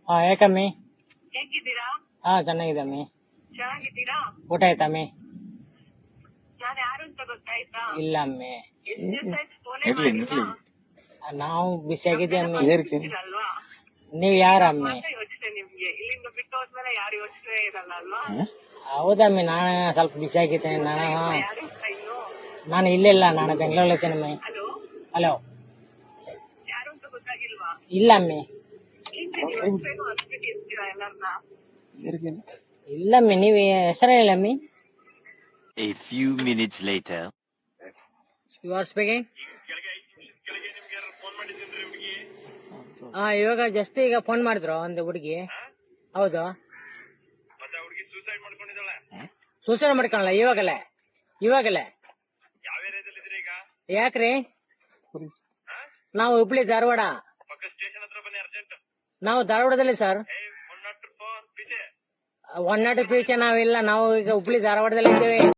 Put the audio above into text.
ಹಾ ಯಾಕಮ್ಮಿ? ಹೇಗಿದ್ದೀರಾ? ಹಾ ಚೆನ್ನಾಗಿದ್ದಮ್ಮಿ. ಚೆನ್ನಾಗಿದ್ದೀರಾ? ಊಟ ಆಯ್ತಮ್ಮಿ? ನಾನು ಯಾರು ಅಂತ ಗೊತ್ತಾಯ್ತಾ? ಇಲ್ಲ ಅಮ್ಮಿ, ಎಷ್ಟು ದಿವಸ ಆಯ್ತು ಫೋನೇ ಮಾಡಿಲ್ಲ. ನಾವು ಬಿಸಿಯಾಗಿದ್ದೆ ಅಮ್ಮಿ. ಅಲ್ವಾ? ನೀವ್ ಯಾರಮ್ಮಿ? ಮಾತ್ರ ಯೋಚನೆ ನಿಮ್ಗೆ, ಇಲ್ಲಿಂದ ಬಿಟ್ಟು ಹೋದ್ಮೇಲೆ ಯಾರು ಯೋಚನೆ ಇರಲ್ಲ ಅಲ್ವಾ? ಹೌದಮ್ಮಿ, ನಾನು ಸ್ವಲ್ಪ ಬಿಸಿಯಾಗಿದ್ದೇನೆ. ಯಾರು ಇನ್ನು? ನಾನು ಇಲ್ಲಿಲ್ಲ, ನಾನು ಬೆಂಗಳೂರಲ್ಲಿ ಇದ್ದೇನಮ್ಮಿ. Hello, hello. ಯಾರು ಅಂತ ಗೊತ್ತಾಗಿಲ್ವಾ? ಇಲ್ಲ ಅಮ್ಮಿ. ಇರ್ತೀರಾ ಎಲ್ಲರನ್ನ? ಇಲ್ಲಮ್ಮಿ, ನೀವ್ ಹೆಸರು ಹೇಳಮ್ಮಿ. A few minutes later. You are speaking. ಹಾ, ಇವಾಗ ಜಸ್ಟ್ ಈಗ ಫೋನ್ ಮಾಡಿದ್ರು ಒಂದು ಹುಡುಗಿ. ಹೌದು, ಸೂಸೈಡ್ ಮಾಡ್ಕೊಳಲ್ಲ ಇವಾಗಲೇ. ಯಾಕ್ರಿ? ನಾವು ಹುಬ್ಳಿ ಧಾರವಾಡ. ನಾವು ಧಾರವಾಡದಲ್ಲಿ ಸರ್. 102 ಪೀಚೆ ನಾವಿಲ್ಲ, ನಾವು ಈಗ ಹುಬ್ಳಿ ಧಾರವಾಡದಲ್ಲಿ ಇದ್ದೇವೆ.